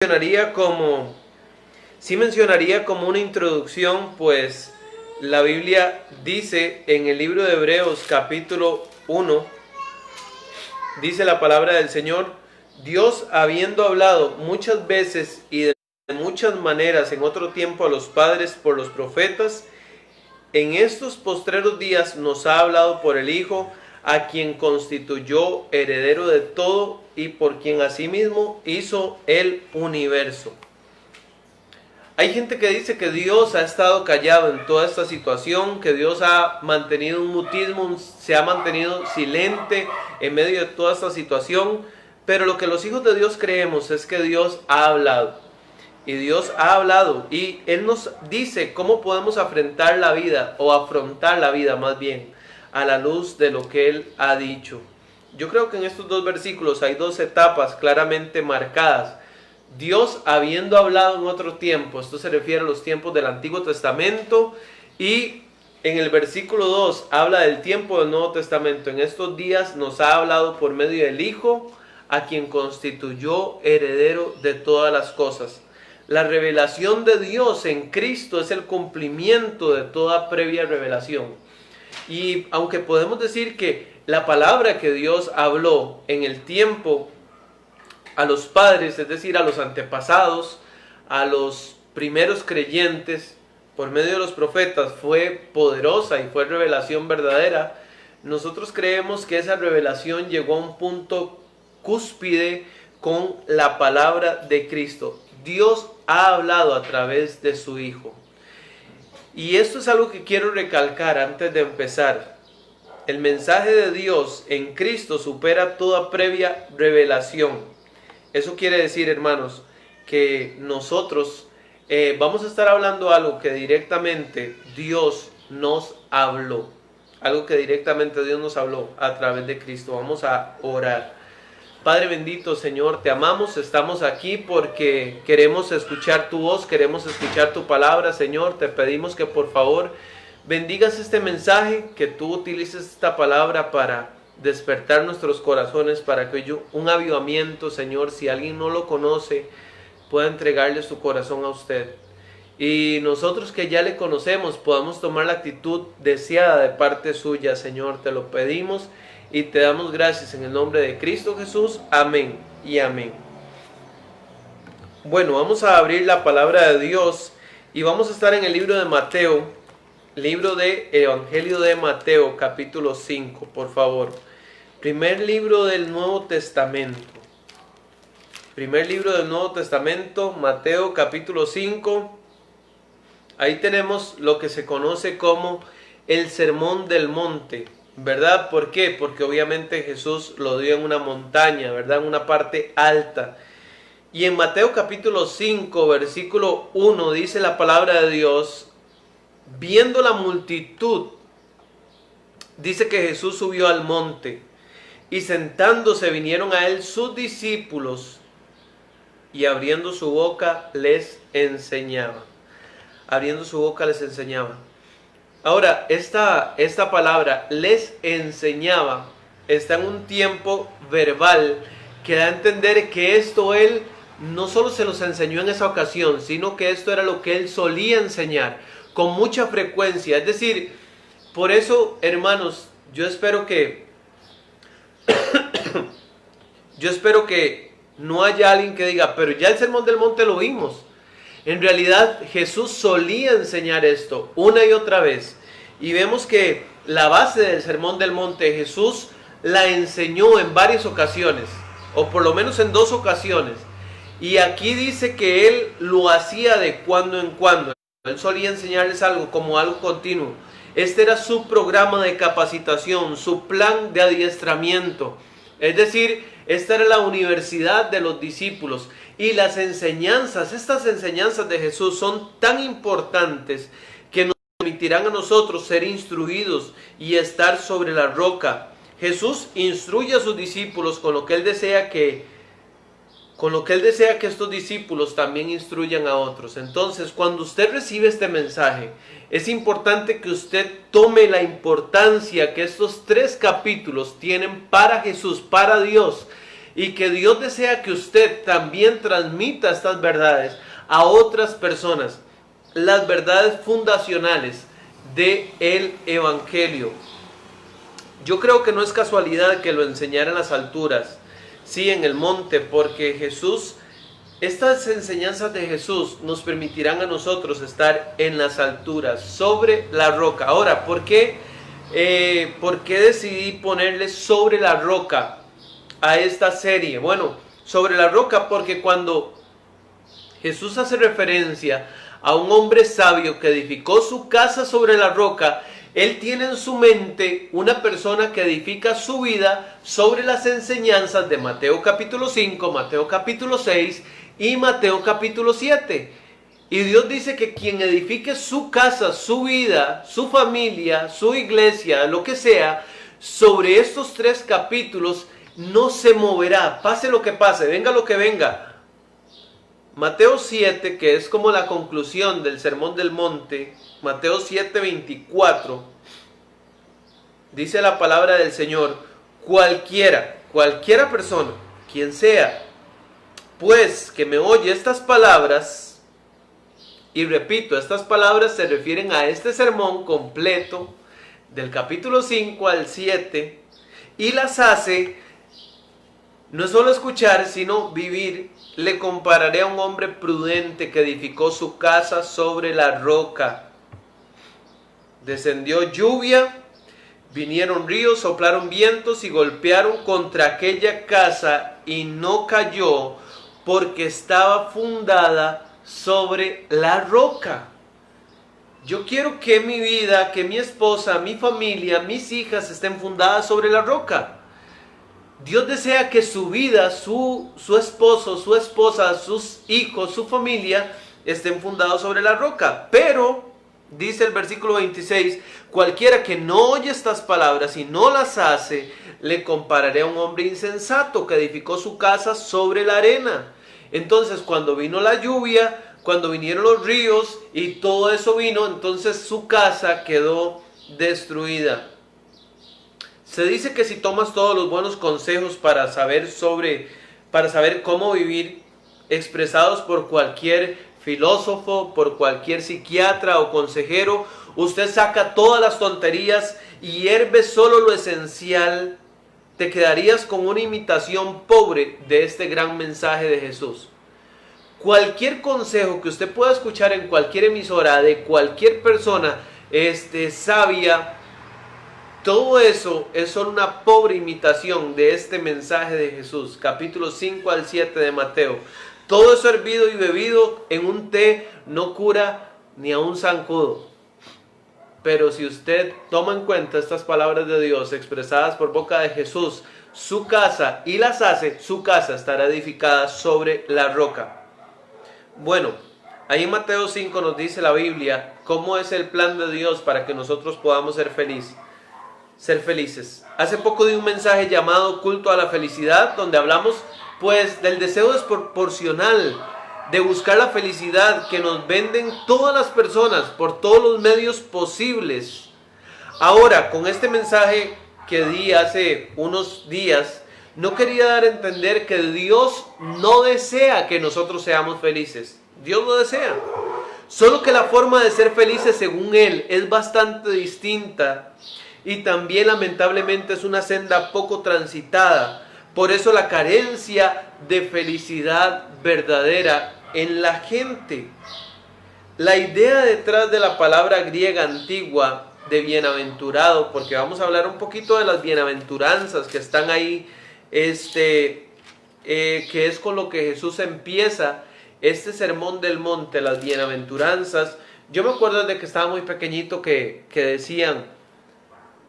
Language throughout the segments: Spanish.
mencionaría como, sí mencionaría como una introducción, pues la Biblia dice en el libro de Hebreos capítulo 1, dice la palabra del Señor: Dios, habiendo hablado muchas veces y de muchas maneras en otro tiempo a los padres por los profetas, en estos postreros días nos ha hablado por el Hijo, a quien constituyó heredero de todo y por quien asimismo hizo el universo. Hay gente que dice que Dios ha estado callado en toda esta situación, que Dios ha mantenido un mutismo, se ha mantenido silente en medio de toda esta situación, pero lo que los hijos de Dios creemos es que Dios ha hablado. Y Dios ha hablado y Él nos dice cómo podemos afrontar la vida, o afrontar la vida más bien, a la luz de lo que Él ha dicho. Yo creo que en estos dos versículos hay dos etapas claramente marcadas. Dios habiendo hablado en otro tiempo, esto se refiere a los tiempos del Antiguo Testamento, y en el versículo 2 habla del tiempo del Nuevo Testamento. En estos días nos ha hablado por medio del Hijo, a quien constituyó heredero de todas las cosas. La revelación de Dios en Cristo es el cumplimiento de toda previa revelación. Y aunque podemos decir que la palabra que Dios habló en el tiempo a los padres, es decir, a los antepasados, a los primeros creyentes, por medio de los profetas, fue poderosa y fue revelación verdadera, nosotros creemos que esa revelación llegó a un punto cúspide con la palabra de Cristo. Dios ha hablado a través de su Hijo. Y esto es algo que quiero recalcar antes de empezar. El mensaje de Dios en Cristo supera toda previa revelación. Eso quiere decir, hermanos, que nosotros vamos a estar hablando algo que directamente Dios nos habló. Algo que directamente Dios nos habló a través de Cristo. Vamos a orar. Padre bendito, Señor, te amamos, estamos aquí porque queremos escuchar tu voz, queremos escuchar tu palabra, Señor. Te pedimos que por favor bendigas este mensaje, que tú utilices esta palabra para despertar nuestros corazones, para que un avivamiento, Señor, si alguien no lo conoce, pueda entregarle su corazón a usted. Y nosotros que ya le conocemos, podamos tomar la actitud deseada de parte suya, Señor. Te lo pedimos y te damos gracias en el nombre de Cristo Jesús. Amén y amén. Bueno, vamos a abrir la palabra de Dios y vamos a estar en el libro de Mateo, libro de Evangelio de Mateo, capítulo 5, por favor. Primer libro del Nuevo Testamento. Primer libro del Nuevo Testamento, Mateo, capítulo 5. Ahí tenemos lo que se conoce como el Sermón del Monte, ¿verdad? ¿Por qué? Porque obviamente Jesús lo dio en una montaña, ¿verdad? En una parte alta. Y en Mateo capítulo 5, versículo 1, dice la palabra de Dios: viendo la multitud, dice que Jesús subió al monte, y sentándose vinieron a él sus discípulos, y abriendo su boca les enseñaba. Abriendo su boca les enseñaba. Ahora, esta palabra, les enseñaba, está en un tiempo verbal que da a entender que esto él no solo se los enseñó en esa ocasión, sino que esto era lo que él solía enseñar con mucha frecuencia. Es decir, por eso, hermanos, yo espero que no haya alguien que diga, pero ya el Sermón del Monte lo vimos. En realidad Jesús solía enseñar esto una y otra vez. Y vemos que la base del Sermón del Monte Jesús la enseñó en varias ocasiones, o por lo menos en 2 ocasiones. Y aquí dice que él lo hacía de cuando en cuando. Él solía enseñarles algo como algo continuo. Este era su programa de capacitación, su plan de adiestramiento. Es decir, esta era la universidad de los discípulos. Y las enseñanzas, estas enseñanzas de Jesús son tan importantes que nos permitirán a nosotros ser instruidos y estar sobre la roca. Jesús instruye a sus discípulos con lo que Él desea que estos discípulos también instruyan a otros. Entonces, cuando usted recibe este mensaje, es importante que usted tome la importancia que estos 3 capítulos tienen para Jesús, para Dios. y que Dios desea que usted también transmita estas verdades a otras personas, las verdades fundacionales del Evangelio. Yo creo que no es casualidad que lo enseñara en las alturas, sí, en el monte, porque Jesús, estas enseñanzas de Jesús nos permitirán a nosotros estar en las alturas, sobre la roca. Ahora, ¿por qué decidí ponerle sobre la roca a esta serie? Bueno, sobre la roca porque cuando Jesús hace referencia a un hombre sabio que edificó su casa sobre la roca, él tiene en su mente una persona que edifica su vida sobre las enseñanzas de Mateo capítulo 5, Mateo capítulo 6 y Mateo capítulo 7. Y Dios dice que quien edifique su casa, su vida, su familia, su iglesia, lo que sea, sobre estos 3 capítulos no se moverá, pase lo que pase, venga lo que venga. Mateo 7, que es como la conclusión del Sermón del Monte, Mateo 7, 24, dice la palabra del Señor: cualquiera persona, quien sea, pues que me oye estas palabras, y repito, estas palabras se refieren a este sermón completo, del capítulo 5 al 7, y las hace, no solo escuchar, sino vivir. Le compararé a un hombre prudente que edificó su casa sobre la roca. Descendió lluvia, vinieron ríos, soplaron vientos y golpearon contra aquella casa y no cayó porque estaba fundada sobre la roca. Yo quiero que mi vida, que mi esposa, mi familia, mis hijas estén fundadas sobre la roca. Dios desea que su vida, su esposo, su esposa, sus hijos, su familia estén fundados sobre la roca. Pero, dice el versículo 26, cualquiera que no oye estas palabras y no las hace, le compararé a un hombre insensato que edificó su casa sobre la arena. Entonces, cuando vino la lluvia, cuando vinieron los ríos y todo eso vino, entonces su casa quedó destruida. Se dice que si tomas todos los buenos consejos para saber cómo vivir, expresados por cualquier filósofo, por cualquier psiquiatra o consejero, usted saca todas las tonterías y hierve solo lo esencial, te quedarías con una imitación pobre de este gran mensaje de Jesús. Cualquier consejo que usted pueda escuchar en cualquier emisora de cualquier persona sabia, todo eso es solo una pobre imitación de este mensaje de Jesús, capítulos 5 al 7 de Mateo. Todo eso hervido y bebido en un té no cura ni a un zancudo. Pero si usted toma en cuenta estas palabras de Dios expresadas por boca de Jesús, su casa, y las hace, su casa estará edificada sobre la roca. Bueno, ahí en Mateo 5 nos dice la Biblia cómo es el plan de Dios para que nosotros podamos ser felices. Hace poco di un mensaje llamado Culto a la Felicidad, donde hablamos pues del deseo desproporcional de buscar la felicidad que nos venden todas las personas por todos los medios posibles. Ahora, con este mensaje que di hace unos días, no quería dar a entender que Dios no desea que nosotros seamos felices. Dios lo desea. Solo que la forma de ser felices según Él es bastante distinta. Y también lamentablemente es una senda poco transitada. Por eso la carencia de felicidad verdadera en la gente. La idea detrás de la palabra griega antigua de bienaventurado, porque vamos a hablar un poquito de las bienaventuranzas que están ahí, que es con lo que Jesús empieza este sermón del monte, las bienaventuranzas. Yo me acuerdo desde que estaba muy pequeñito que decían,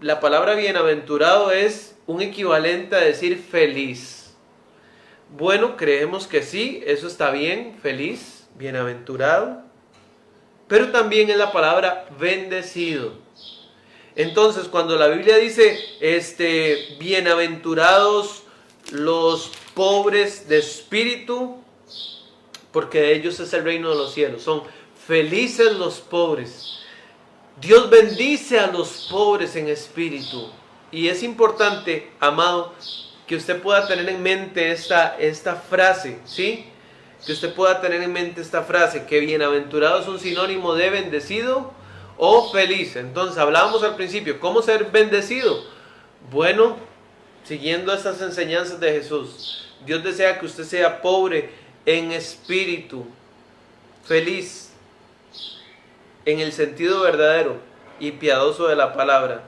la palabra bienaventurado es un equivalente a decir feliz. Bueno, creemos que sí, eso está bien, feliz, bienaventurado. Pero también es la palabra bendecido. Entonces, cuando la Biblia dice, bienaventurados los pobres de espíritu, porque de ellos es el reino de los cielos. Son felices los pobres. Dios bendice a los pobres en espíritu. Y es importante, amado, que usted pueda tener en mente esta frase, ¿sí? Que usted pueda tener en mente esta frase, que bienaventurado es un sinónimo de bendecido o feliz. Entonces, hablábamos al principio, ¿cómo ser bendecido? Bueno, siguiendo estas enseñanzas de Jesús, Dios desea que usted sea pobre en espíritu, feliz, en el sentido verdadero y piadoso de la palabra.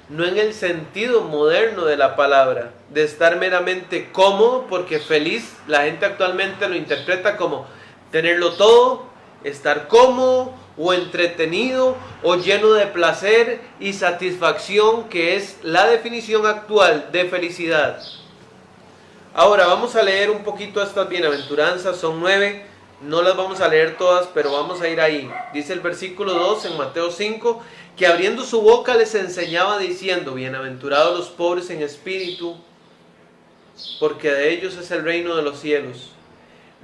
No en el sentido moderno de la palabra, de estar meramente cómodo, porque feliz la gente actualmente lo interpreta como tenerlo todo, estar cómodo o entretenido o lleno de placer y satisfacción, que es la definición actual de felicidad. Ahora vamos a leer un poquito estas bienaventuranzas, son 9, no las vamos a leer todas, pero vamos a ir ahí. Dice el versículo 2 en Mateo 5, que abriendo su boca les enseñaba diciendo, bienaventurados los pobres en espíritu, porque de ellos es el reino de los cielos.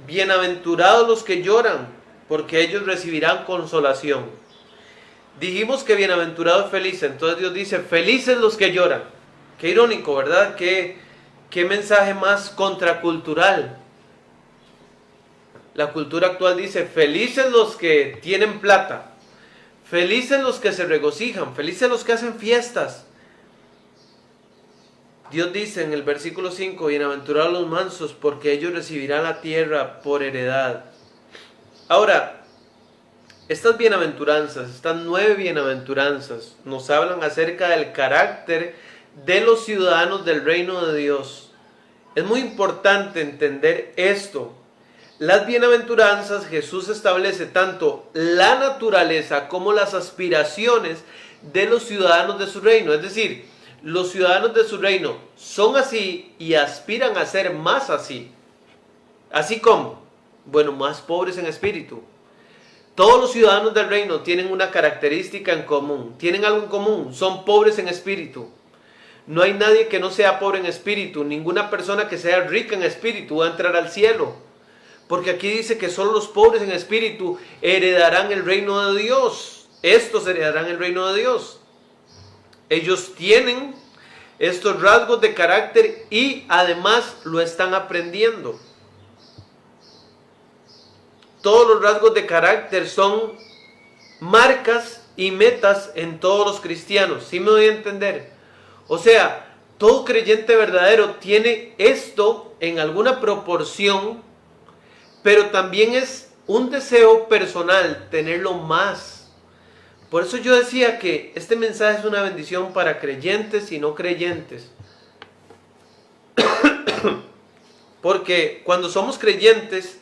Bienaventurados los que lloran, porque ellos recibirán consolación. Dijimos que bienaventurado es feliz, entonces Dios dice, felices los que lloran. Qué irónico, ¿verdad? Qué mensaje más contracultural. La cultura actual dice, felices los que tienen plata. Felices los que se regocijan, felices los que hacen fiestas. Dios dice en el versículo 5, bienaventurados los mansos, porque ellos recibirán la tierra por heredad. Ahora, estas bienaventuranzas, estas 9 bienaventuranzas, nos hablan acerca del carácter de los ciudadanos del reino de Dios. Es muy importante entender esto. Las bienaventuranzas, Jesús establece tanto la naturaleza como las aspiraciones de los ciudadanos de su reino. Es decir, los ciudadanos de su reino son así y aspiran a ser más así. Así como, bueno, más pobres en espíritu. Todos los ciudadanos del reino tienen una característica en común, tienen algo en común, son pobres en espíritu. No hay nadie que no sea pobre en espíritu, ninguna persona que sea rica en espíritu va a entrar al cielo. Porque aquí dice que solo los pobres en espíritu heredarán el reino de Dios. Estos heredarán el reino de Dios. Ellos tienen estos rasgos de carácter y además lo están aprendiendo. Todos los rasgos de carácter son marcas y metas en todos los cristianos. ¿Sí me doy a entender? O sea, todo creyente verdadero tiene esto en alguna proporción, pero también es un deseo personal tenerlo más. Por eso yo decía que este mensaje es una bendición para creyentes y no creyentes. Porque cuando somos creyentes,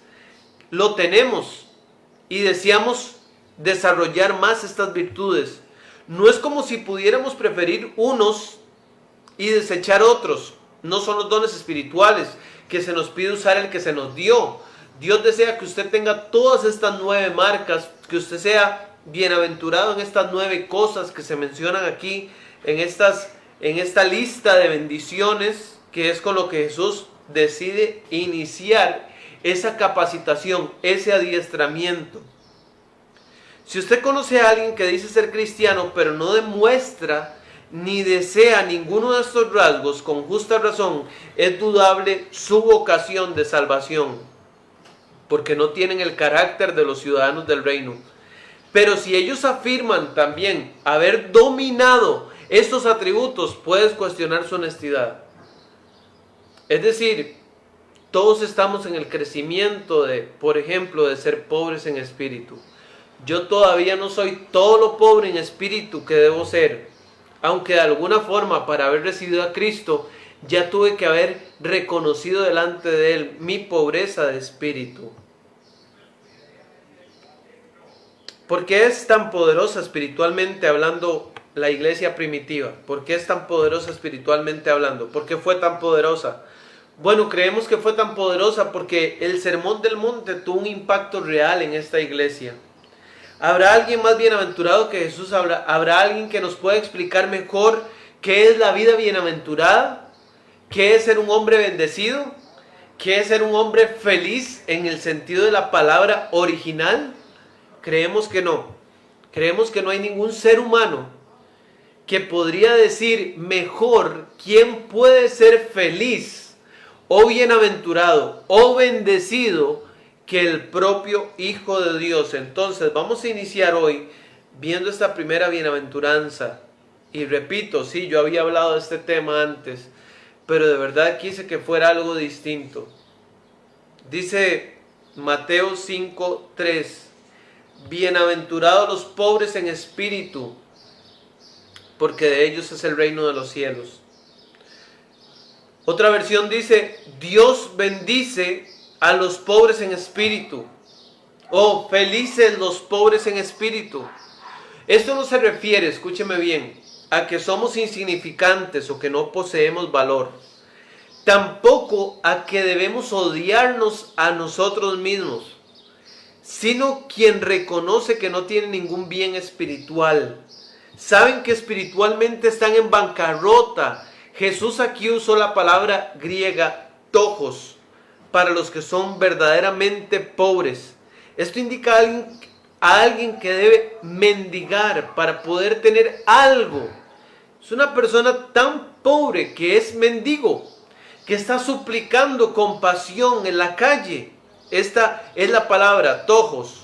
lo tenemos y deseamos desarrollar más estas virtudes. No es como si pudiéramos preferir unos y desechar otros. No son los dones espirituales que se nos pide usar el que se nos dio. Dios desea que usted tenga todas estas 9 marcas, que usted sea bienaventurado en estas 9 cosas que se mencionan aquí, en esta lista de bendiciones, que es con lo que Jesús decide iniciar esa capacitación, ese adiestramiento. Si usted conoce a alguien que dice ser cristiano, pero no demuestra ni desea ninguno de estos rasgos, con justa razón, es dudable su vocación de salvación, porque no tienen el carácter de los ciudadanos del reino. Pero si ellos afirman también haber dominado estos atributos, puedes cuestionar su honestidad. Es decir, todos estamos en el crecimiento de, por ejemplo, de ser pobres en espíritu. Yo todavía no soy todo lo pobre en espíritu que debo ser, aunque de alguna forma, para haber recibido a Cristo, ya tuve que haber reconocido delante de Él mi pobreza de espíritu. ¿Por qué es tan poderosa espiritualmente hablando la iglesia primitiva? ¿Por qué es tan poderosa espiritualmente hablando? ¿Por qué fue tan poderosa? Bueno, creemos que fue tan poderosa porque el Sermón del Monte tuvo un impacto real en esta iglesia. ¿Habrá alguien más bienaventurado que Jesús? ¿Habrá alguien que nos pueda explicar mejor qué es la vida bienaventurada? ¿Qué es ser un hombre bendecido? ¿Qué es ser un hombre feliz en el sentido de la palabra original? Creemos que no. Creemos que no hay ningún ser humano que podría decir mejor quién puede ser feliz o bienaventurado o bendecido que el propio Hijo de Dios. Entonces vamos a iniciar hoy viendo esta primera bienaventuranza. Y repito, sí, yo había hablado de este tema antes, pero de verdad quise que fuera algo distinto. Dice Mateo 5:3, bienaventurados los pobres en espíritu, porque de ellos es el reino de los cielos. Otra versión dice, Dios bendice a los pobres en espíritu, o felices los pobres en espíritu. Esto no se refiere, escúcheme bien, a que somos insignificantes o que no poseemos valor. Tampoco a que debemos odiarnos a nosotros mismos, sino quien reconoce que no tiene ningún bien espiritual. Saben que espiritualmente están en bancarrota. Jesús aquí usó la palabra griega tojos para los que son verdaderamente pobres. Esto indica a alguien que debe mendigar para poder tener algo. Es una persona tan pobre que es mendigo, que está suplicando compasión en la calle. Esta es la palabra, tojos.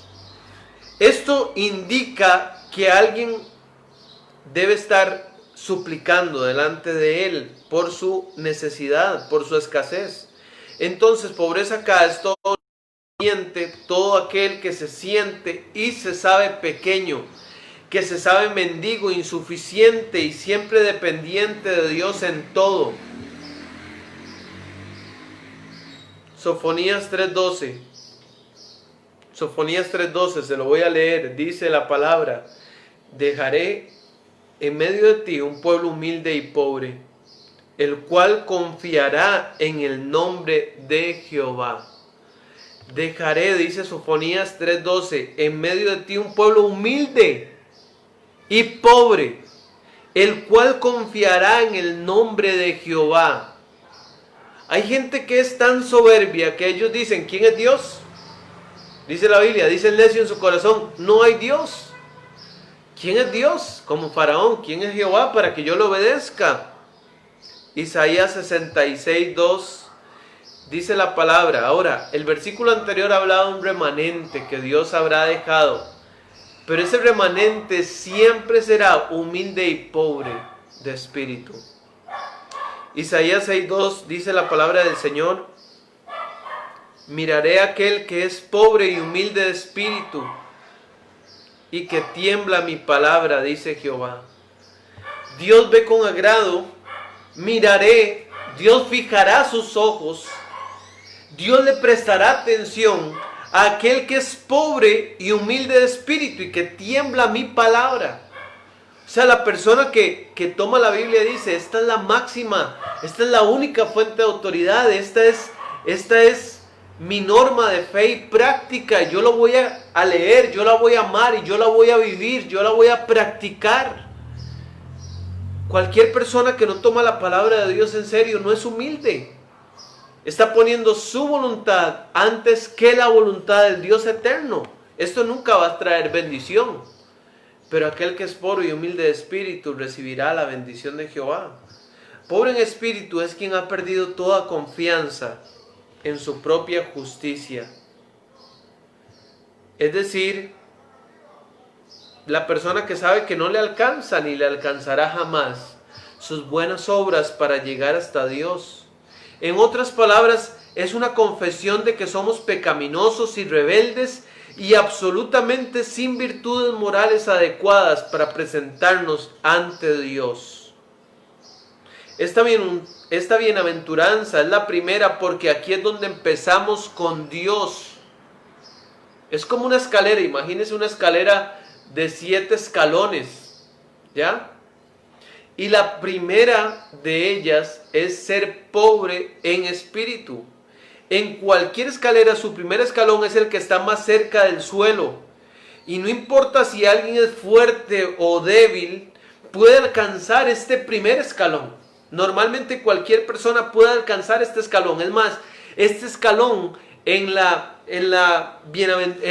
Esto indica que alguien debe estar suplicando delante de él por su necesidad, por su escasez. Entonces, pobreza acá es todo aquel que se siente y se sabe pequeño, que se sabe mendigo, insuficiente y siempre dependiente de Dios en todo. Sofonías 3:12. Sofonías 3:12, se lo voy a leer. Dice la palabra: dejaré en medio de ti un pueblo humilde y pobre, el cual confiará en el nombre de Jehová. Dejaré, dice Sofonías 3:12, en medio de ti un pueblo humilde y pobre, el cual confiará en el nombre de Jehová. Hay gente que es tan soberbia que ellos dicen, ¿quién es Dios? Dice la Biblia, dice el necio en su corazón, no hay Dios. ¿Quién es Dios? Como Faraón, ¿quién es Jehová para que yo lo obedezca? Isaías 66:2 dice la palabra. Ahora, el versículo anterior hablaba de un remanente que Dios habrá dejado, pero ese remanente siempre será humilde y pobre de espíritu. Isaías 6:2 dice la palabra del Señor: miraré a aquel que es pobre y humilde de espíritu y que tiembla mi palabra, dice Jehová. Dios ve con agrado, miraré, Dios fijará sus ojos, Dios le prestará atención a aquel que es pobre y humilde de espíritu y que tiembla mi palabra. O sea, la persona que toma la Biblia dice, esta es la máxima, esta es la única fuente de autoridad, esta es mi norma de fe y práctica, yo la voy a leer, yo la voy a amar y yo la voy a vivir, yo la voy a practicar. Cualquier persona que no toma la palabra de Dios en serio no es humilde. Está poniendo su voluntad antes que la voluntad del Dios eterno. Esto nunca va a traer bendición. Pero aquel que es pobre y humilde de espíritu recibirá la bendición de Jehová. Pobre en espíritu es quien ha perdido toda confianza en su propia justicia. Es decir, la persona que sabe que no le alcanza ni le alcanzará jamás sus buenas obras para llegar hasta Dios. En otras palabras, es una confesión de que somos pecaminosos y rebeldes y absolutamente sin virtudes morales adecuadas para presentarnos ante Dios. Esta bienaventuranza es la primera porque aquí es donde empezamos con Dios. Es como una escalera, imagínense una escalera de 7 escalones, ¿ya? Y la primera de ellas es ser pobre en espíritu. En cualquier escalera, su primer escalón es el que está más cerca del suelo. Y no importa si alguien es fuerte o débil, puede alcanzar este primer escalón. Normalmente cualquier persona puede alcanzar este escalón. Es más, este escalón en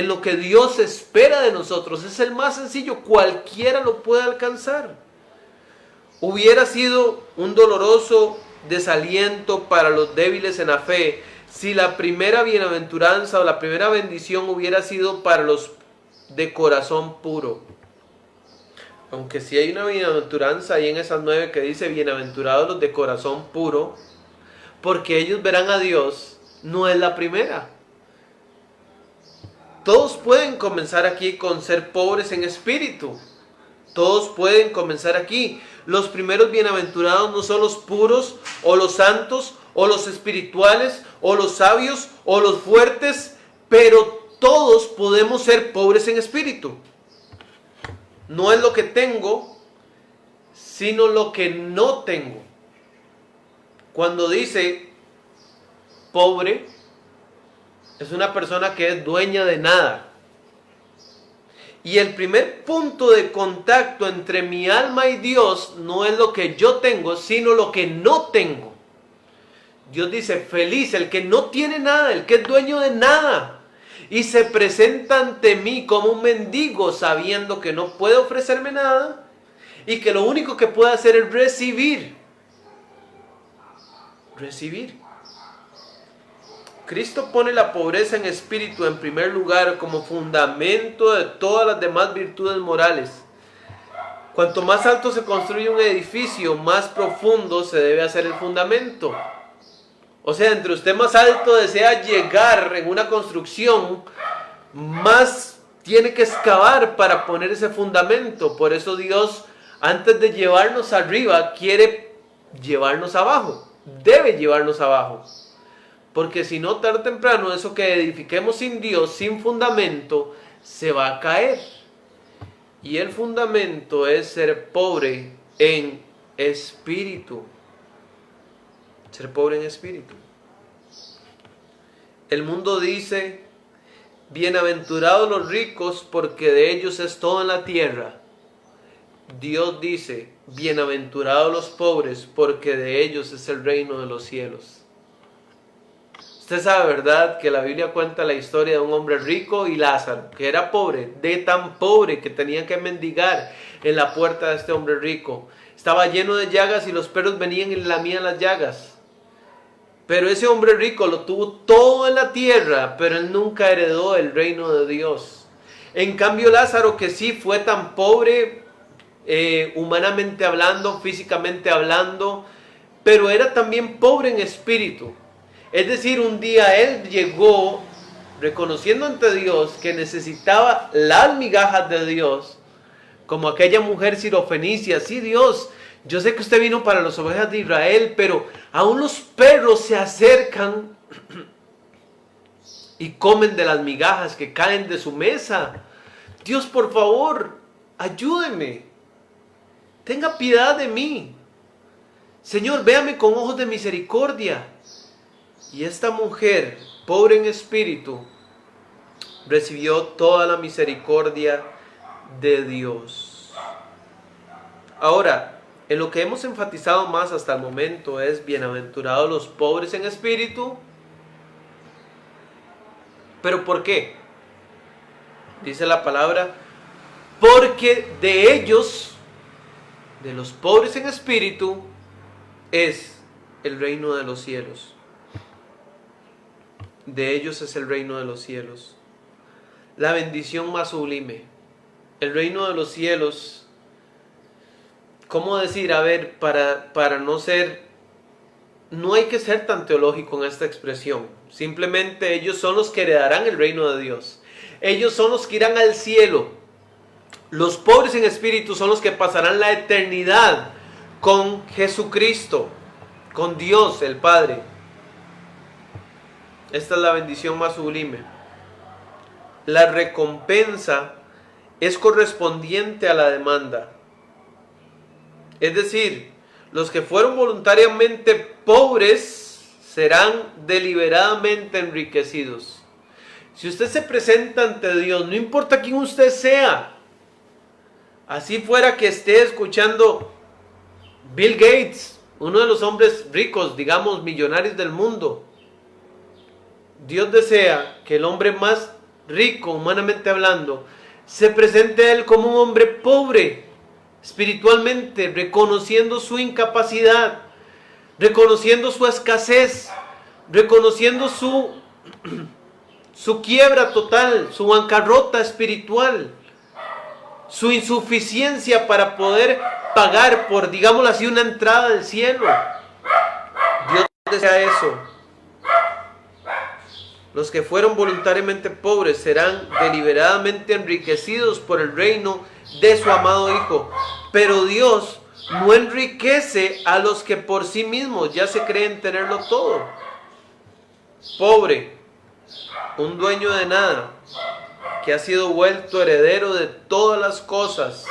lo que Dios espera de nosotros es el más sencillo. Cualquiera lo puede alcanzar. Hubiera sido un doloroso desaliento para los débiles en la fe si la primera bienaventuranza o la primera bendición hubiera sido para los de corazón puro. Aunque sí hay una bienaventuranza ahí en esas 9 que dice bienaventurados los de corazón puro, porque ellos verán a Dios, no es la primera. Todos pueden comenzar aquí con ser pobres en espíritu. Todos pueden comenzar aquí. Los primeros bienaventurados no son los puros, o los santos, o los espirituales, o los sabios, o los fuertes, pero todos podemos ser pobres en espíritu. No es lo que tengo, sino lo que no tengo. Cuando dice pobre, es una persona que es dueña de nada. Y el primer punto de contacto entre mi alma y Dios no es lo que yo tengo, sino lo que no tengo. Dios dice, feliz el que no tiene nada, el que es dueño de nada. Y se presenta ante mí como un mendigo, sabiendo que no puede ofrecerme nada y que lo único que puede hacer es recibir. Recibir. Cristo pone la pobreza en espíritu en primer lugar como fundamento de todas las demás virtudes morales. Cuanto más alto se construye un edificio, más profundo se debe hacer el fundamento. O sea, entre usted más alto desea llegar en una construcción, más tiene que excavar para poner ese fundamento. Por eso Dios, antes de llevarnos arriba, quiere llevarnos abajo. Debe llevarnos abajo. Porque si no, tarde o temprano, eso que edifiquemos sin Dios, sin fundamento, se va a caer. Y el fundamento es ser pobre en espíritu. Ser pobre en espíritu. El mundo dice, bienaventurados los ricos, porque de ellos es todo en la tierra. Dios dice, bienaventurados los pobres, porque de ellos es el reino de los cielos. Usted sabe, ¿verdad?, que la Biblia cuenta la historia de un hombre rico y Lázaro, que era pobre, de tan pobre que tenía que mendigar en la puerta de este hombre rico. Estaba lleno de llagas y los perros venían y le lamían las llagas. Pero ese hombre rico lo tuvo todo en la tierra, pero él nunca heredó el reino de Dios. En cambio Lázaro, que sí fue tan pobre, humanamente hablando, físicamente hablando, pero era también pobre en espíritu. Es decir, un día él llegó reconociendo ante Dios que necesitaba las migajas de Dios, como aquella mujer sirofenicia. Sí, Dios, yo sé que usted vino para las ovejas de Israel, pero aún los perros se acercan y comen de las migajas que caen de su mesa. Dios, por favor, ayúdeme. Tenga piedad de mí. Señor, véame con ojos de misericordia. Y esta mujer, pobre en espíritu, recibió toda la misericordia de Dios. Ahora, en lo que hemos enfatizado más hasta el momento es bienaventurados los pobres en espíritu. ¿Pero por qué? Dice la palabra, porque de ellos, de los pobres en espíritu, es el reino de los cielos. De ellos es el reino de los cielos. La bendición más sublime. El reino de los cielos. ¿Cómo decir? A ver, para no ser... No hay que ser tan teológico en esta expresión. Simplemente ellos son los que heredarán el reino de Dios. Ellos son los que irán al cielo. Los pobres en espíritu son los que pasarán la eternidad con Jesucristo, con Dios el Padre. Esta es la bendición más sublime. La recompensa es correspondiente a la demanda. Es decir, los que fueron voluntariamente pobres serán deliberadamente enriquecidos. Si usted se presenta ante Dios, no importa quién usted sea, así fuera que esté escuchando Bill Gates, uno de los hombres ricos, digamos, millonarios del mundo, Dios desea que el hombre más rico, humanamente hablando, se presente a él como un hombre pobre, espiritualmente, reconociendo su incapacidad, reconociendo su escasez, reconociendo su quiebra total, su bancarrota espiritual, su insuficiencia para poder pagar por, digámoslo así, una entrada al cielo. Dios desea eso. Los que fueron voluntariamente pobres serán deliberadamente enriquecidos por el reino de su amado Hijo. Pero Dios no enriquece a los que por sí mismos ya se creen tenerlo todo. Pobre, un dueño de nada, que ha sido vuelto heredero de todas las cosas.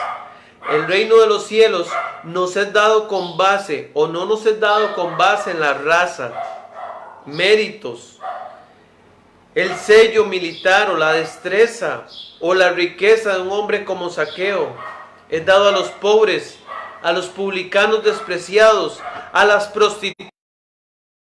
El reino de los cielos nos es dado con base, o no nos es dado con base en la raza, méritos, el sello militar o la destreza o la riqueza de un hombre como Zaqueo. Es dado a los pobres, a los publicanos despreciados, a las prostitutas.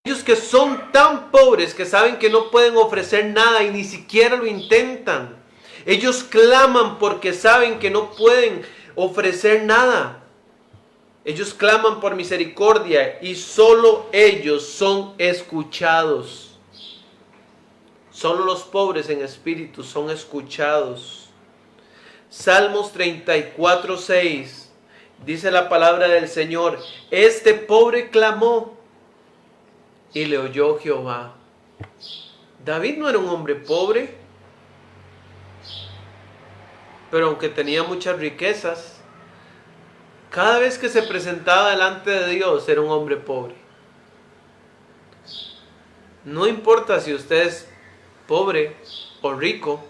Ellos que son tan pobres que saben que no pueden ofrecer nada y ni siquiera lo intentan. Ellos claman porque saben que no pueden ofrecer nada. Ellos claman por misericordia y solo ellos son escuchados. Solo los pobres en espíritu son escuchados. Salmos 34:6 dice la palabra del Señor: este pobre clamó y le oyó Jehová. David no era un hombre pobre, pero aunque tenía muchas riquezas, cada vez que se presentaba delante de Dios era un hombre pobre. No importa si usted es pobre o rico,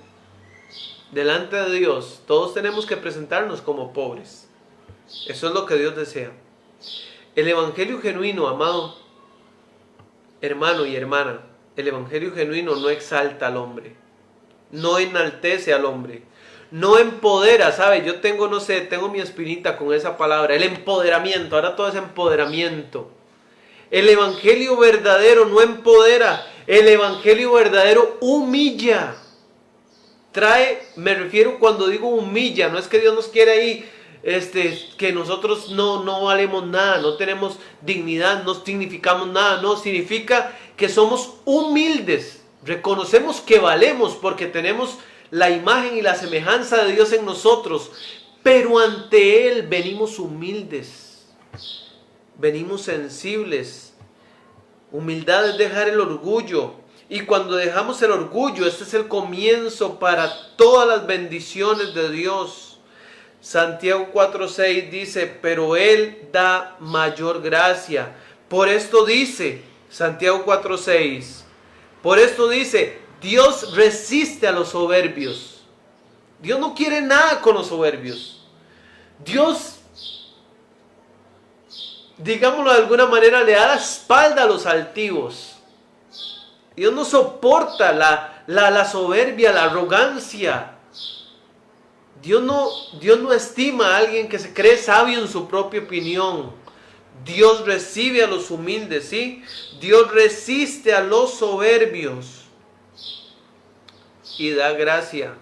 delante de Dios todos tenemos que presentarnos como pobres. Eso es lo que Dios desea. El evangelio genuino, amado hermano y hermana, el evangelio genuino no exalta al hombre, no enaltece al hombre, no empodera, ¿sabe? Yo tengo, no sé, tengo mi espinita con esa palabra, el empoderamiento, ahora todo es empoderamiento. El evangelio verdadero no empodera, el evangelio verdadero humilla. Trae, me refiero cuando digo humilla, no es que Dios nos quiere ahí, que nosotros no valemos nada, no tenemos dignidad, no significamos nada, no, significa que somos humildes, reconocemos que valemos porque tenemos la imagen y la semejanza de Dios en nosotros, pero ante Él venimos humildes, venimos sensibles. Humildad es dejar el orgullo, y cuando dejamos el orgullo, este es el comienzo para todas las bendiciones de Dios. Santiago 4:6 dice: pero Él da mayor gracia. Por esto dice, Santiago 4:6, por esto dice, Dios resiste a los soberbios. Dios no quiere nada con los soberbios. Dios, digámoslo de alguna manera, le da la espalda a los altivos. Dios no soporta la soberbia, la arrogancia. Dios no estima a alguien que se cree sabio en su propia opinión. Dios recibe a los humildes, ¿sí? Dios resiste a los soberbios y da gracia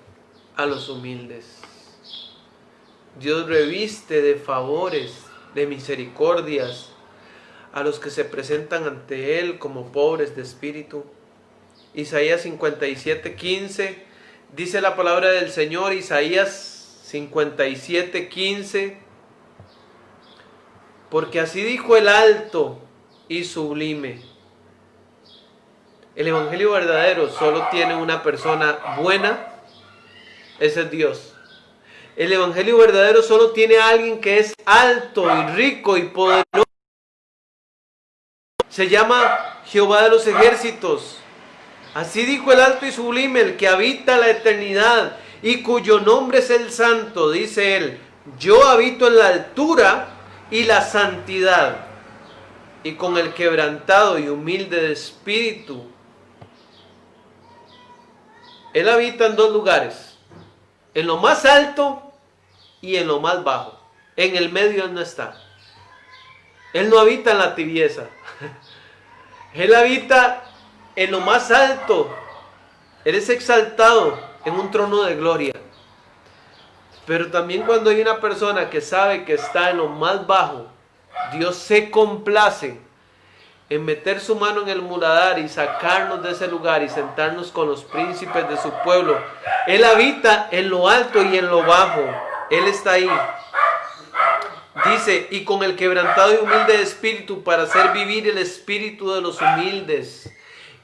a los humildes. Dios reviste de favores, de misericordias a los que se presentan ante Él como pobres de espíritu. Isaías 57:15 dice la palabra del Señor, Isaías 57:15, porque así dijo el alto y sublime. El evangelio verdadero solo tiene una persona buena, ese es Dios. El evangelio verdadero solo tiene a alguien que es alto y rico y poderoso. Se llama Jehová de los ejércitos. Así dijo el alto y sublime, el que habita la eternidad y cuyo nombre es el santo. Dice él: yo habito en la altura y la santidad, y con el quebrantado y humilde de espíritu. Él habita en dos lugares, en lo más alto y en lo más bajo. En el medio Él no está. Él no habita en la tibieza. Él habita en lo más alto. Él es exaltado en un trono de gloria. Pero también cuando hay una persona que sabe que está en lo más bajo, Dios se complace en meter su mano en el muladar y sacarnos de ese lugar y sentarnos con los príncipes de su pueblo. Él habita en lo alto y en lo bajo. Él está ahí. Dice, y con el quebrantado y humilde de espíritu, para hacer vivir el espíritu de los humildes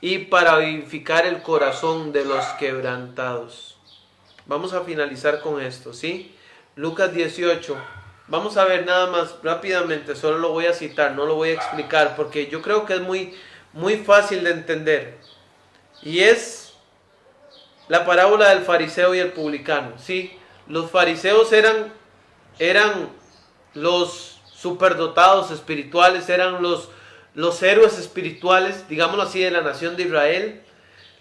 y para vivificar el corazón de los quebrantados. Vamos a finalizar con esto, ¿sí? Lucas 18. Vamos a ver nada más rápidamente, solo lo voy a citar, no lo voy a explicar, porque yo creo que es muy fácil de entender. Y es la parábola del fariseo y el publicano, ¿sí? Los fariseos eran los superdotados espirituales, eran los héroes espirituales, digámoslo así, de la nación de Israel.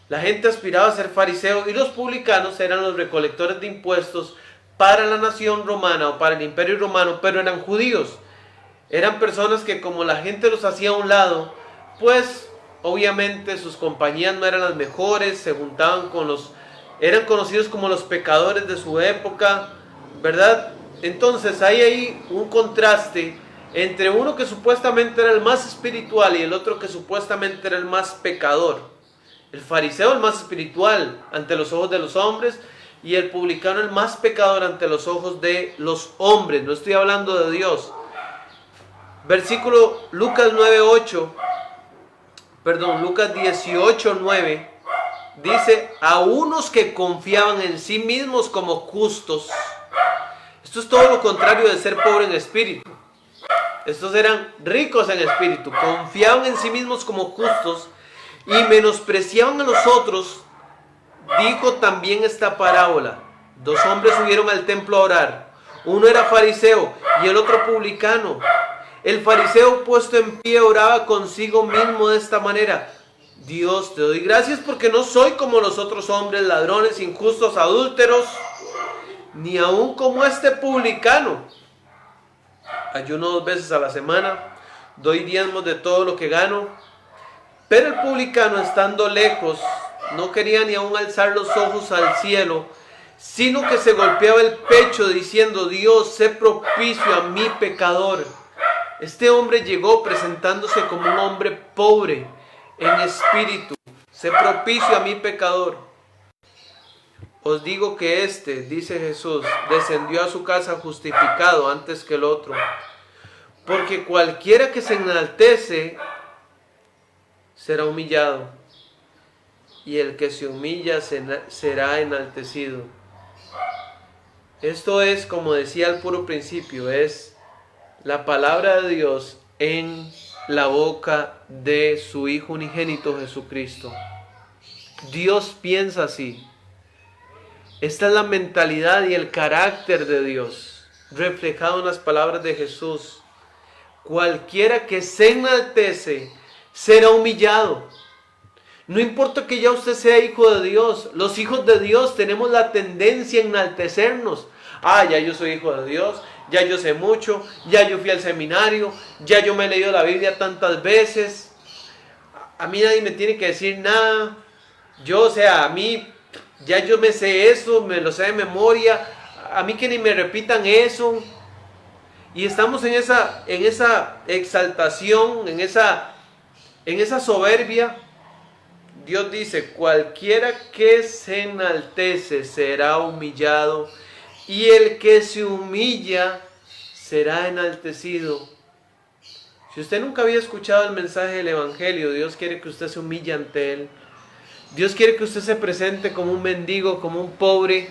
La gente aspiraba a ser fariseo y los publicanos eran los recolectores de impuestos para la nación romana o para el imperio romano, pero eran judíos. Eran personas que, como la gente los hacía a un lado, pues obviamente sus compañías no eran las mejores, se juntaban eran conocidos como los pecadores de su época, ¿verdad? Entonces hay ahí un contraste entre uno que supuestamente era el más espiritual y el otro que supuestamente era el más pecador. El fariseo el más espiritual ante los ojos de los hombres y el publicano el más pecador ante los ojos de los hombres. No estoy hablando de Dios. Versículo Lucas 18:9 dice, a unos que confiaban en sí mismos como justos. Esto es todo lo contrario de ser pobre en espíritu. Estos eran ricos en espíritu, confiaban en sí mismos como justos y menospreciaban a los otros. Dijo también esta parábola. 2 hombres subieron al templo a orar. Uno era fariseo y el otro publicano. El fariseo, puesto en pie, oraba consigo mismo de esta manera: Dios, te doy gracias porque no soy como los otros hombres, ladrones, injustos, adúlteros, ni aun como este publicano. Ayuno 2 veces a la semana, doy diezmos de todo lo que gano. Pero el publicano, estando lejos, no quería ni aun alzar los ojos al cielo, sino que se golpeaba el pecho diciendo: Dios, sé propicio a mi pecador. Este hombre llegó presentándose como un hombre pobre en espíritu. Sé propicio a mi pecador. Os digo que dice Jesús, descendió a su casa justificado antes que el otro. Porque cualquiera que se enaltece será humillado, y el que se humilla será enaltecido. Esto es, como decía al puro principio, es la palabra de Dios en la boca de su Hijo unigénito Jesucristo. Dios piensa así. Esta es la mentalidad y el carácter de Dios, reflejado en las palabras de Jesús. Cualquiera que se enaltece será humillado. No importa que ya usted sea hijo de Dios. Los hijos de Dios tenemos la tendencia a enaltecernos. Ya yo soy hijo de Dios, ya yo sé mucho, ya yo fui al seminario, ya yo me he leído la Biblia tantas veces. A mí nadie me tiene que decir nada. A mí ya yo me sé eso, me lo sé de memoria. A mí que ni me repitan eso. Y estamos en esa exaltación, en esa soberbia. Dios dice: cualquiera que se enaltece será humillado, y el que se humilla será enaltecido. Si usted nunca había escuchado el mensaje del Evangelio, Dios quiere que usted se humille ante Él. Dios quiere que usted se presente como un mendigo, como un pobre,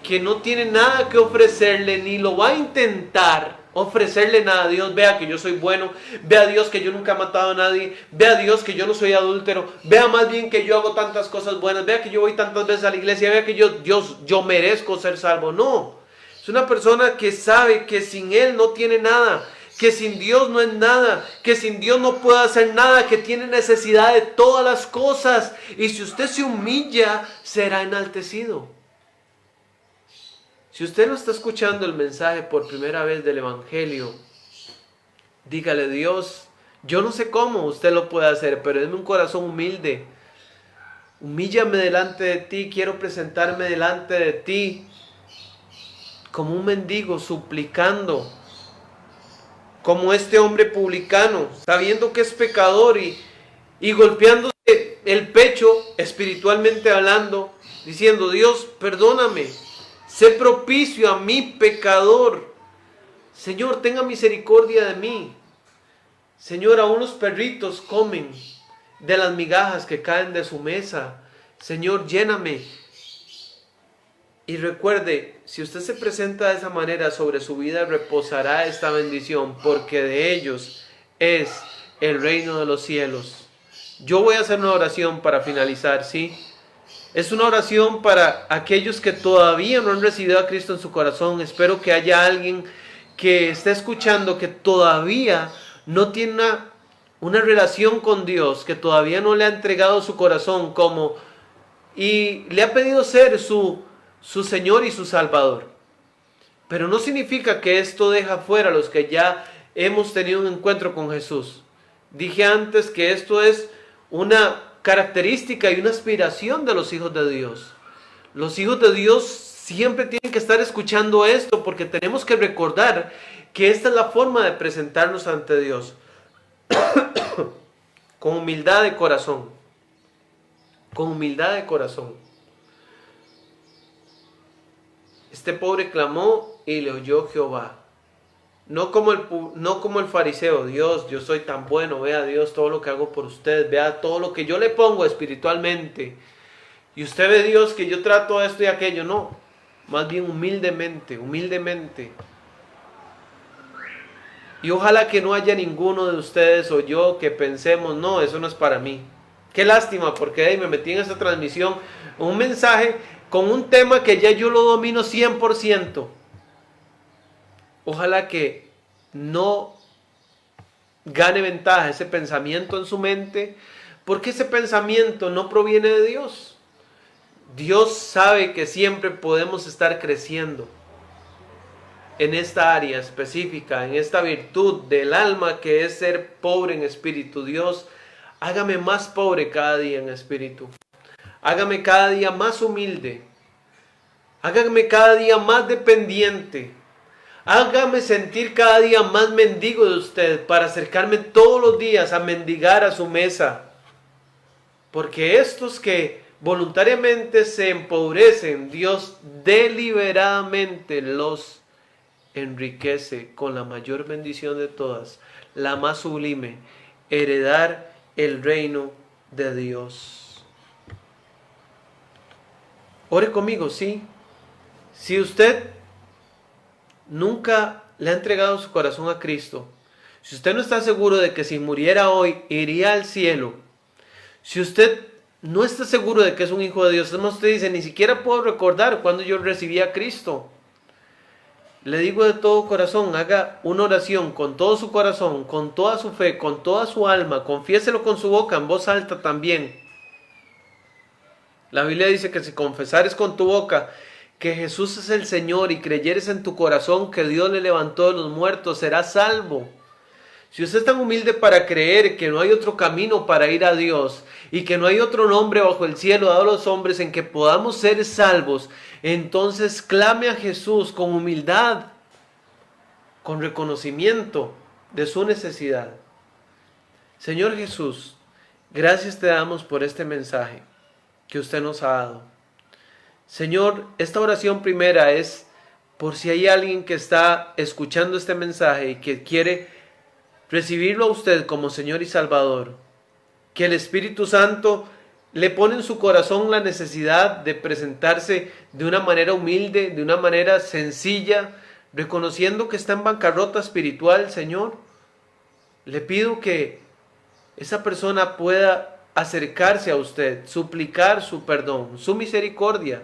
que no tiene nada que ofrecerle, ni lo va a intentar ofrecerle nada a Dios. Vea que yo soy bueno, vea a Dios que yo nunca he matado a nadie, vea a Dios que yo no soy adúltero, vea más bien que yo hago tantas cosas buenas, vea que yo voy tantas veces a la iglesia, vea que yo merezco ser salvo. No, es una persona que sabe que sin Él no tiene nada, que sin Dios no es nada, que sin Dios no puede hacer nada, que tiene necesidad de todas las cosas. Y si usted se humilla, será enaltecido. Si usted no está escuchando el mensaje por primera vez del Evangelio, dígale: Dios, yo no sé cómo usted lo puede hacer, pero denme un corazón humilde. Humíllame delante de ti, quiero presentarme delante de ti como un mendigo, suplicando, como este hombre publicano, sabiendo que es pecador y golpeándose el pecho, espiritualmente hablando, diciendo: Dios, perdóname, sé propicio a mi pecador. Señor, tenga misericordia de mí. Señor, aún los perritos comen de las migajas que caen de su mesa. Señor, lléname. Y recuerde, si usted se presenta de esa manera, sobre su vida reposará esta bendición, porque de ellos es el reino de los cielos. Yo voy a hacer una oración para finalizar, ¿sí? Es una oración para aquellos que todavía no han recibido a Cristo en su corazón. Espero que haya alguien que esté escuchando que todavía no tiene una relación con Dios, que todavía no le ha entregado su corazón y le ha pedido ser su Señor y su Salvador. Pero no significa que esto deja fuera a los que ya hemos tenido un encuentro con Jesús. Dije antes que esto es una característica y una aspiración de los hijos de Dios. Los hijos de Dios siempre tienen que estar escuchando esto, porque tenemos que recordar que esta es la forma de presentarnos ante Dios. Con humildad de corazón. Con humildad de corazón. Este pobre clamó y le oyó Jehová. No como el fariseo: Dios, yo soy tan bueno, vea Dios todo lo que hago por usted, vea todo lo que yo le pongo espiritualmente. Y usted ve, Dios, que yo trato esto y aquello. No, más bien humildemente, humildemente. Y ojalá que no haya ninguno de ustedes o yo que pensemos: no, eso no es para mí. Qué lástima, porque me metí en esta transmisión un mensaje con un tema que ya yo lo domino 100%. Ojalá que no gane ventaja ese pensamiento en su mente, porque ese pensamiento no proviene de Dios. Dios sabe que siempre podemos estar creciendo en esta área específica, en esta virtud del alma que es ser pobre en espíritu. Dios, hágame más pobre cada día en espíritu. Hágame cada día más humilde. Hágame cada día más dependiente. Hágame sentir cada día más mendigo de usted, para acercarme todos los días a mendigar a su mesa. Porque estos que voluntariamente se empobrecen, Dios deliberadamente los enriquece con la mayor bendición de todas, la más sublime: heredar el reino de Dios. Ore conmigo, ¿sí? Si usted nunca le ha entregado su corazón a Cristo, si usted no está seguro de que si muriera hoy iría al cielo, si usted no está seguro de que es un hijo de Dios, usted dice: ni siquiera puedo recordar cuando yo recibí a Cristo, le digo de todo corazón, haga una oración con todo su corazón, con toda su fe, con toda su alma, confiéselo con su boca, en voz alta también. La Biblia dice que si confesares con tu boca que Jesús es el Señor y creyeres en tu corazón que Dios le levantó de los muertos, serás salvo. Si usted es tan humilde para creer que no hay otro camino para ir a Dios y que no hay otro nombre bajo el cielo dado a los hombres en que podamos ser salvos, entonces clame a Jesús con humildad, con reconocimiento de su necesidad. Señor Jesús, gracias te damos por este mensaje que usted nos ha dado. Señor, esta oración primera es por si hay alguien que está escuchando este mensaje y que quiere recibirlo a usted como Señor y Salvador, que el Espíritu Santo le pone en su corazón la necesidad de presentarse de una manera humilde, de una manera sencilla, reconociendo que está en bancarrota espiritual. Señor, le pido que esa persona pueda acercarse a usted, suplicar su perdón, su misericordia,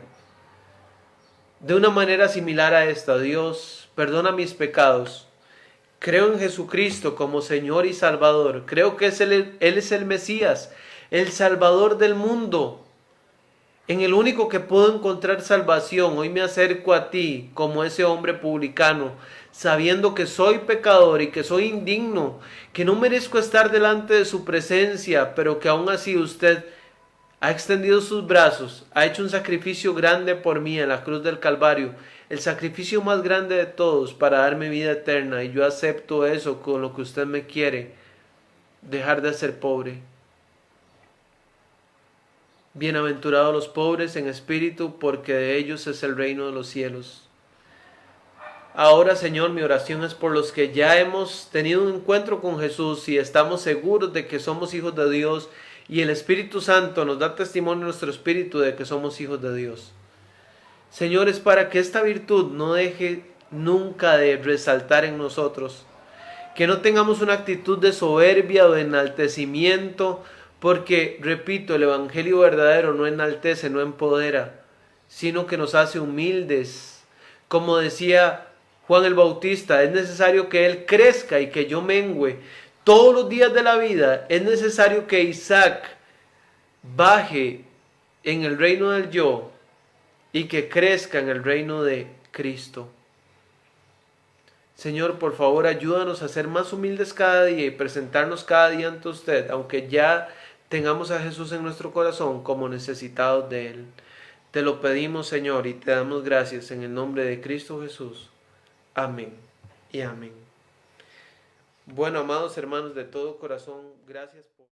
de una manera similar a esta: Dios, perdona mis pecados. Creo en Jesucristo como Señor y Salvador. Creo que Él es el Mesías, el Salvador del mundo, en el único que puedo encontrar salvación. Hoy me acerco a ti como ese hombre publicano, sabiendo que soy pecador y que soy indigno, que no merezco estar delante de su presencia, pero que aún así usted ha extendido sus brazos, ha hecho un sacrificio grande por mí en la cruz del Calvario, el sacrificio más grande de todos para darme vida eterna, y yo acepto eso con lo que usted me quiere, dejar de ser pobre. Bienaventurados los pobres en espíritu, porque de ellos es el reino de los cielos. Ahora, Señor, mi oración es por los que ya hemos tenido un encuentro con Jesús y estamos seguros de que somos hijos de Dios, y el Espíritu Santo nos da testimonio en nuestro espíritu de que somos hijos de Dios. Señor, es para que esta virtud no deje nunca de resaltar en nosotros, que no tengamos una actitud de soberbia o de enaltecimiento, porque, repito, el Evangelio verdadero no enaltece, no empodera, sino que nos hace humildes. Como decía Juan el Bautista, es necesario que Él crezca y que yo mengüe. Todos los días de la vida es necesario que Isaac baje en el reino del yo y que crezca en el reino de Cristo. Señor, por favor, ayúdanos a ser más humildes cada día y presentarnos cada día ante usted, aunque ya tengamos a Jesús en nuestro corazón como necesitados de Él. Te lo pedimos, Señor, y te damos gracias en el nombre de Cristo Jesús. Amén y amén. Bueno, amados hermanos, de todo corazón, gracias por...